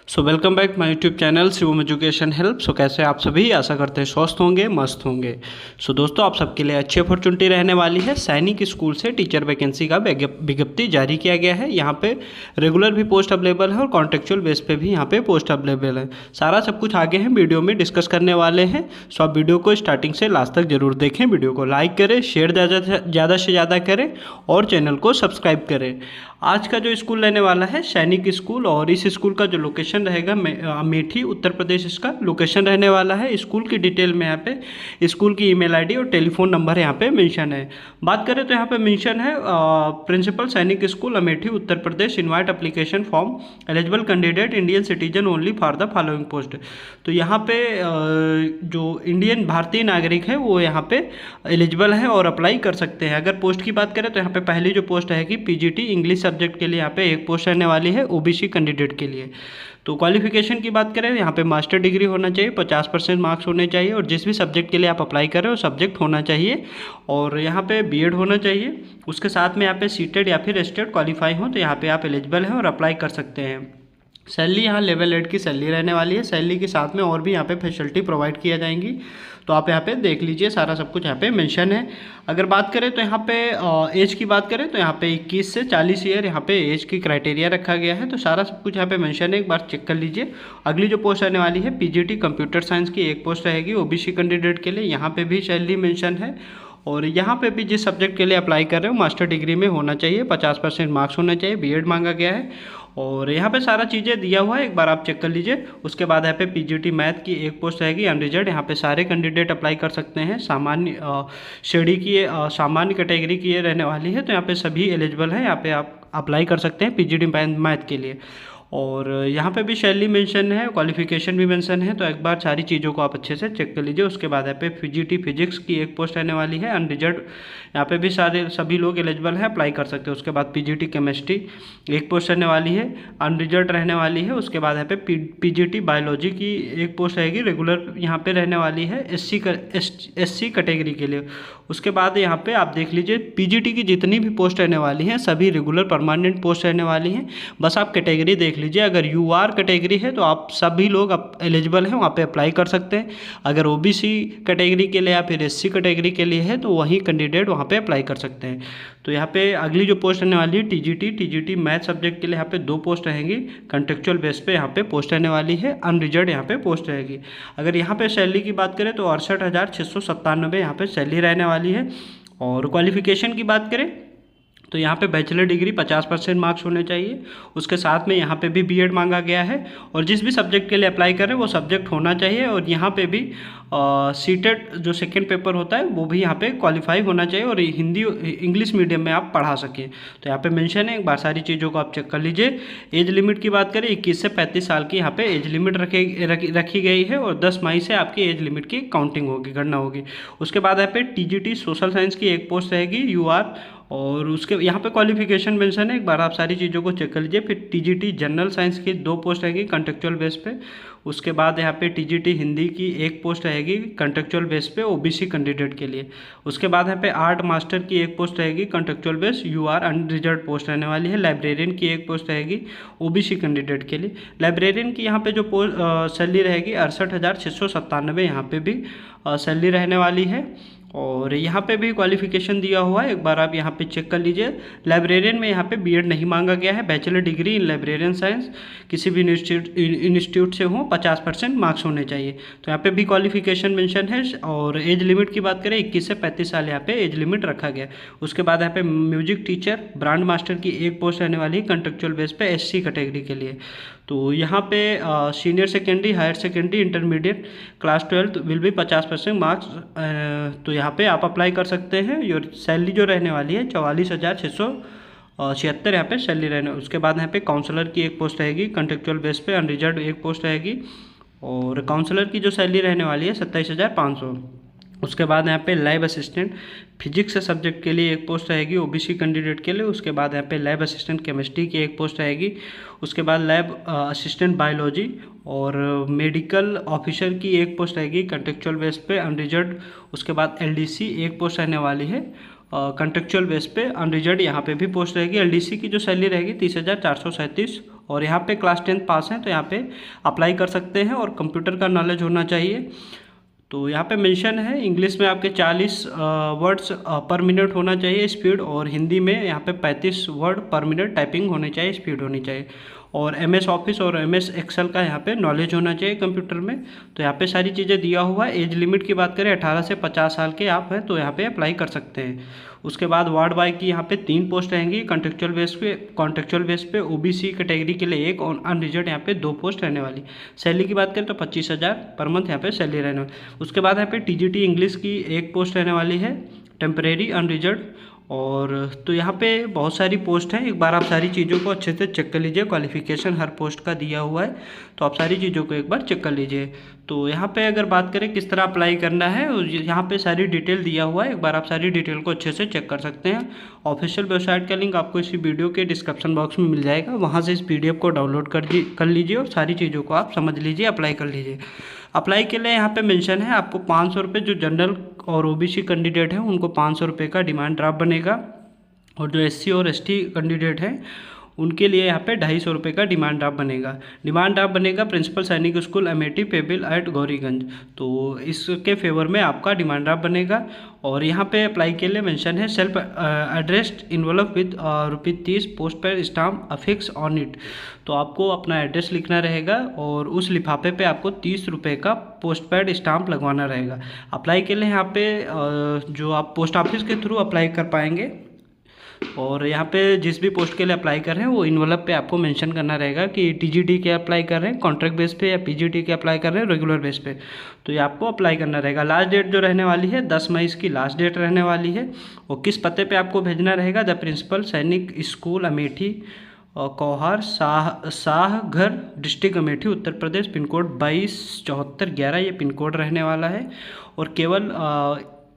So welcome back my YouTube channel Shivam education help. So कैसे आप सभी, आशा करते हैं स्वस्थ होंगे, मस्त होंगे। सो दोस्तों, आप सबके लिए अच्छी अपॉर्चुनिटी रहने वाली है। सैनिक स्कूल से टीचर वैकेंसी का विज्ञप्ति जारी किया गया है। यहाँ पे रेगुलर भी पोस्ट अवेलेबल है और कॉन्ट्रेक्चुअल बेस पे भी यहाँ पे पोस्ट अवेलेबल है। सारा सब कुछ आगे हम वीडियो में डिस्कस करने वाले हैं। सो आप वीडियो को स्टार्टिंग से लास्ट तक जरूर देखें। वीडियो को लाइक करें, शेयर ज़्यादा से ज़्यादा करें और चैनल को सब्सक्राइब करें। आज का जो स्कूल रहने वाला है सैनिक स्कूल, और इस स्कूल का जो लोकेशन रहेगा अमेठी उत्तर प्रदेश इसका लोकेशन रहने वाला है। स्कूल की डिटेल में यहाँ पे स्कूल की ईमेल आईडी और टेलीफोन नंबर यहाँ पे मेंशन है। बात करें तो यहाँ पे मेंशन है प्रिंसिपल सैनिक school Amethi Uttar Pradesh invite application form eligible candidate Indian citizen only for the following post. तो यहाँ पे जो इंडियन भारतीय नागरिक है वो यहाँ पे एलिजिबल है और अप्लाई कर सकते हैं। अगर पोस्ट की बात करें तो यहाँ पे पहली जो पोस्ट है कि पीजीटी इंग्लिश सब्जेक्ट के लिए यहाँ पे एक पोस्ट रहने वाली है ओबीसी कैंडिडेट के लिए। तो क्वालिफिकेशन की बात करें यहाँ पे मास्टर डिग्री होना चाहिए, 50% मार्क्स होने चाहिए और जिस भी सब्जेक्ट के लिए आप अप्लाई कर रहे हो सब्जेक्ट होना चाहिए और यहाँ पे बीएड होना चाहिए। उसके साथ में यहाँ पे सीटेड या फिर स्टेट क्वालिफाई हो तो यहाँ पे आप एलिजिबल हैं और अप्लाई कर सकते हैं। सैलरी यहाँ लेवल 8 की सैलरी रहने वाली है। सैलरी के साथ में और भी यहाँ पे फैसिलिटी प्रोवाइड किया जाएंगी। तो आप यहाँ पे देख लीजिए, सारा सब कुछ यहाँ पे मेंशन है। अगर बात करें तो यहाँ पे एज की बात करें तो यहाँ पे 21 से 40 ईयर यहाँ पे एज की क्राइटेरिया रखा गया है। तो सारा सब कुछ यहाँ पे मेंशन है, एक बार चेक कर लीजिए। अगली जो पोस्ट आने वाली है पीजीटी कंप्यूटर साइंस की एक पोस्ट रहेगी ओबीसी कैंडिडेट के लिए। यहाँ पे भी सैलरी मेंशन है और यहाँ पे भी जिस सब्जेक्ट के लिए अप्लाई कर रहे हो मास्टर डिग्री में होना चाहिए, 50% मार्क्स होना चाहिए, बीएड मांगा गया है और यहाँ पे सारा चीज़ें दिया हुआ है, एक बार आप चेक कर लीजिए। उसके बाद यहाँ पे पीजीटी मैथ की एक पोस्ट रहेगी अनरिजर्व। यहाँ पे सारे कैंडिडेट अप्लाई कर सकते हैं। सामान्य श्रेणी की सामान्य कैटेगरी की ये रहने वाली है। तो यहाँ पे सभी एलिजिबल है, यहाँ पे आप अप्लाई कर सकते हैं पीजीटी मैथ के लिए। और यहाँ पे भी सैलरी मेंशन है, क्वालिफिकेशन भी मेंशन है। तो एक बार सारी चीज़ों को आप अच्छे से चेक कर लीजिए। उसके बाद यहाँ पे पीजीटी फिजिक्स की एक पोस्ट रहने वाली है अनरिजर्व। यहाँ पे भी सभी लोग एलिजिबल हैं, अप्लाई कर सकते हैं। उसके बाद पीजीटी केमिस्ट्री एक पोस्ट रहने वाली है अनरिजर्व रहने वाली है। उसके बाद यहाँ पे पीजीटी बायोलॉजी की एक पोस्ट रहेगी रेगुलर यहाँ पे रहने वाली है एससी कैटेगरी के लिए। उसके बाद यहाँ पे आप देख लीजिए पीजीटी की जितनी भी पोस्ट रहने वाली हैं सभी रेगुलर परमानेंट पोस्ट रहने वाली हैं। बस आप कैटेगरी देख लीजिए, अगर यूआर कैटेगरी है तो आप सभी लोग एलिजिबल हैं, वहाँ पे अप्लाई कर सकते हैं। अगर ओबीसी कैटेगरी के लिए या फिर एससी कैटेगरी के लिए है तो वही कैंडिडेट वहाँ पे अप्लाई कर सकते हैं। तो यहाँ पे अगली जो पोस्ट रहने वाली है टीजीटी मैथ सब्जेक्ट के लिए यहाँ पे 2 पोस्ट रहेंगी। कॉन्ट्रेक्चुअल बेस पे यहाँ पे पोस्ट रहने वाली है, अनरिजर्व यहाँ पे पोस्ट रहेगी। अगर यहाँ पे सैलरी की बात करें तो 68,697 यहाँ पे सैलरी रहने वाली है। और क्वालिफिकेशन की बात करें तो यहाँ पे बैचलर डिग्री 50% मार्क्स होने चाहिए। उसके साथ में यहाँ पे भी बीएड मांगा गया है और जिस भी सब्जेक्ट के लिए अप्लाई करें वो सब्जेक्ट होना चाहिए। और यहाँ पे भी सीटेट जो सेकंड पेपर होता है वो भी यहाँ पे क्वालिफाई होना चाहिए और हिंदी इंग्लिश मीडियम में आप पढ़ा सकें। तो यहाँ पे मेंशन है, एक बार सारी चीज़ों को आप चेक कर लीजिए। एज लिमिट की बात करें 21 से 35 साल की यहाँ पे एज लिमिट रखी गई है और 10 मई से आपकी एज लिमिट की काउंटिंग होगी, गणना होगी। उसके बाद यहाँ पे टीजीटी सोशल साइंस की एक पोस्ट रहेगी यूआर और उसके यहाँ पे क्वालिफिकेशन मेंशन है, एक बार आप सारी चीज़ों को चेक कर लीजिए। फिर टीजीटी जनरल साइंस की 2 पोस्ट रहेगी कॉन्ट्रेक्चुअल बेस पे। उसके बाद यहाँ पे टीजीटी हिंदी की एक पोस्ट रहेगी कॉन्ट्रेक्चुअल बेस पे ओबीसी कैंडिडेट के लिए। उसके बाद यहाँ पे आर्ट मास्टर की एक पोस्ट रहेगी contractual base UR unreserved post रहने वाली है। लाइब्रेरियन की एक पोस्ट रहेगी ओबीसी कैंडिडेट के लिए। लाइब्रेरियन की यहाँ पे जो सैलरी रहेगी 68,697 यहाँ पे भी सैलरी रहने वाली है। और यहाँ पे भी क्वालिफिकेशन दिया हुआ है, एक बार आप यहाँ पे चेक कर लीजिए। लाइब्रेरियन में यहाँ पे बीएड नहीं मांगा गया है, bachelor degree in librarian science किसी भी इंस्टीट्यूट से हो, 50% मार्क्स होने चाहिए। तो यहाँ पे भी क्वालिफिकेशन मेंशन है। और एज लिमिट की बात करें 21 से 35 साल यहाँ पे एज लिमिट रखा गया। उसके बाद यहाँ पे म्यूजिक टीचर ब्रांड मास्टर की एक पोस्ट रहने वाली है कॉन्ट्रेक्चुअल बेस पे एससी कैटेगरी के लिए। तो यहाँ पे senior secondary, higher secondary, intermediate, class 12 will भी 50% मार्क्स। तो यहाँ पे आप अप्लाई कर सकते हैं। और सैलरी जो रहने वाली है 44,676 यहाँ पे सैलरी रहने। उसके बाद यहाँ पे काउंसलर की एक पोस्ट रहेगी कॉन्ट्रेक्चुअल बेस पे अनरिजर्व एक पोस्ट रहेगी और काउंसलर की जो सैलरी रहने वाली है 27,500। उसके बाद यहाँ पे लैब असिस्टेंट फिजिक्स सब्जेक्ट के लिए एक पोस्ट रहेगी ओबीसी कैंडिडेट के लिए। उसके बाद यहाँ पे लैब असिस्टेंट केमिस्ट्री की एक पोस्ट रहेगी। उसके बाद लैब असिस्टेंट बायोलॉजी और मेडिकल ऑफिसर की एक पोस्ट रहेगी कॉन्ट्रेक्चुअल बेस पे अनरिजर्व। उसके बाद एलडीसी एक पोस्ट रहने वाली है कॉन्ट्रेक्चुअल बेस पे अनरिजर्व, यहाँ पे भी पोस्ट रहेगी। एलडीसी की जो सैलरी रहेगी 30,437 और यहाँ पे क्लास 10 पास हैं तो यहाँ पे अप्लाई कर सकते हैं और कंप्यूटर का नॉलेज होना चाहिए। तो यहाँ पे मेंशन है इंग्लिश में आपके 40 वर्ड्स पर मिनट होना चाहिए स्पीड, और हिंदी में यहाँ पे 35 वर्ड पर मिनट टाइपिंग होनी चाहिए, स्पीड होनी चाहिए। और MS ऑफिस और MS एक्सेल का यहाँ पे नॉलेज होना चाहिए कंप्यूटर में। तो यहाँ पे सारी चीज़ें दिया हुआ है। एज लिमिट की बात करें 18 से 50 साल के आप हैं तो यहाँ पे अप्लाई कर सकते हैं। उसके बाद वार्ड वाई की यहाँ पे 3 पोस्ट रहेंगी कॉन्ट्रेक्चुअल बेस पे OBC कैटेगरी के लिए 1 और अनरिजर्व यहाँ पे 2 पोस्ट रहने वाली। सैलरी की बात करें तो 25,000 पर मंथ यहाँ पे सैलरी रहने वाली। उसके बाद यहाँ पे TGT इंग्लिश की 1 पोस्ट रहने वाली है, टेम्परेरी अनरिजर्व। और तो यहाँ पे बहुत सारी पोस्ट हैं, एक बार आप सारी चीज़ों को अच्छे से चेक कर लीजिए। क्वालिफिकेशन हर पोस्ट का दिया हुआ है तो आप सारी चीज़ों को एक बार चेक कर लीजिए। तो यहाँ पे अगर बात करें किस तरह अप्लाई करना है, यहाँ पे सारी डिटेल दिया हुआ है, एक बार आप सारी डिटेल को अच्छे से चेक कर सकते हैं। ऑफिशियल वेबसाइट का लिंक आपको इसी वीडियो के डिस्क्रिप्शन बॉक्स में मिल जाएगा, वहाँ से इस PDF को डाउनलोड कर लीजिए और सारी चीज़ों को आप समझ लीजिए, अप्लाई कर लीजिए। अप्लाई के लिए यहाँ पे मेंशन है आपको 500 रुपये, जो जनरल और OBC कैंडिडेट हैं उनको 500 रुपये का डिमांड ड्राफ्ट बनेगा, और जो SC और ST कैंडिडेट हैं उनके लिए यहाँ पे 250 रुपये का डिमांड ड्राफ्ट बनेगा। डिमांड ड्राफ्ट बनेगा प्रिंसिपल सैनिक school Amethi payable eight Gauriganj, तो इसके फेवर में आपका डिमांड ड्राफ्ट बनेगा। और यहाँ पे अप्लाई के लिए मेंशन है self addressed involve with ₹30 post पर स्टाम्प अफिक्स ऑन इट। तो आपको अपना एड्रेस लिखना रहेगा और उस लिफाफे पे आपको 30 रुपये का पोस्ट पैड स्टाम्प लगवाना रहेगा। अप्लाई के लिए यहाँ पे जो आप पोस्ट ऑफिस के थ्रू अप्लाई कर पाएंगे, और यहाँ पे जिस भी पोस्ट के लिए अप्लाई कर रहे हैं वो इन्वॉल्व पे आपको मेंशन करना रहेगा कि TGT के अप्लाई कर रहे हैं कॉन्ट्रैक्ट बेस पे या PGT के अप्लाई कर रहे हैं रेगुलर बेस पे, तो ये आपको अप्लाई करना रहेगा। लास्ट डेट जो रहने वाली है 10 मई इसकी लास्ट डेट रहने वाली है। और किस पते पे आपको भेजना रहेगा, द प्रिंसिपल सैनिक स्कूल अमेठी कौहार शाहघर district Amethi Uttar Pradesh, pin code 227411 ये पिन कोड रहने वाला है। और केवल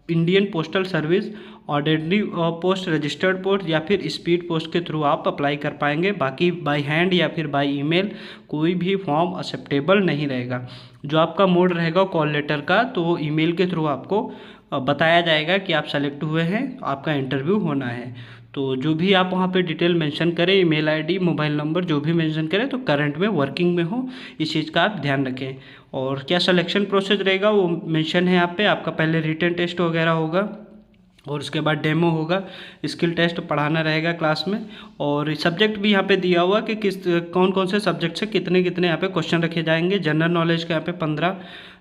Indian postal service ordinary post, registered post या फिर स्पीड पोस्ट के थ्रू आप अप्लाई कर पाएंगे। बाकी बाय हैंड या फिर बाय ईमेल कोई भी फॉर्म एक्सेप्टेबल नहीं रहेगा। जो आपका मोड रहेगा कॉल लेटर का, तो ईमेल के थ्रू आपको बताया जाएगा कि आप सेलेक्ट हुए हैं, आपका इंटरव्यू होना है। तो जो भी आप वहाँ पे डिटेल मेंशन करें, ईमेल ID मोबाइल नंबर जो भी मेंशन करें, तो करंट में वर्किंग में हो, इस चीज़ का आप ध्यान रखें। और क्या सिलेक्शन प्रोसेस रहेगा वो मेंशन है यहाँ पे। आपका पहले रिटन टेस्ट वगैरह होगा और उसके बाद डेमो होगा, स्किल टेस्ट पढ़ाना रहेगा क्लास में। और सब्जेक्ट भी यहाँ पे दिया हुआ कि कौन कौन से सब्जेक्ट से कितने कितने यहाँ पे क्वेश्चन रखे जाएंगे। जनरल नॉलेज के यहाँ पे 15,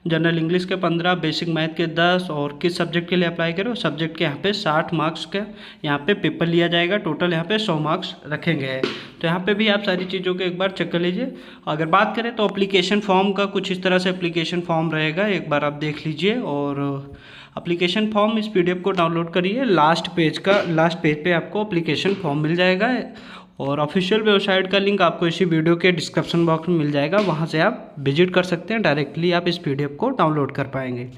जनरल इंग्लिश के 15, बेसिक मैथ के 10, और किस सब्जेक्ट के लिए अप्लाई करो सब्जेक्ट के यहाँ पे 60 मार्क्स का यहाँ पे पेपर लिया जाएगा। टोटल यहाँ पे 100 मार्क्स रखेंगे। तो यहाँ पे भी आप सारी चीज़ों को एक बार चेक कर लीजिए। अगर बात करें तो एप्लीकेशन फॉर्म का कुछ इस तरह से एप्लीकेशन फॉर्म रहेगा, एक बार आप देख लीजिए। और एप्लीकेशन फॉर्म इस PDF को डाउनलोड करिए, लास्ट पेज पे आपको एप्लीकेशन फॉर्म मिल जाएगा। और ऑफिशियल वेबसाइट का लिंक आपको इसी वीडियो के डिस्क्रिप्शन बॉक्स में मिल जाएगा, वहाँ से आप विजिट कर सकते हैं, डायरेक्टली आप इस PDF को डाउनलोड कर पाएंगे।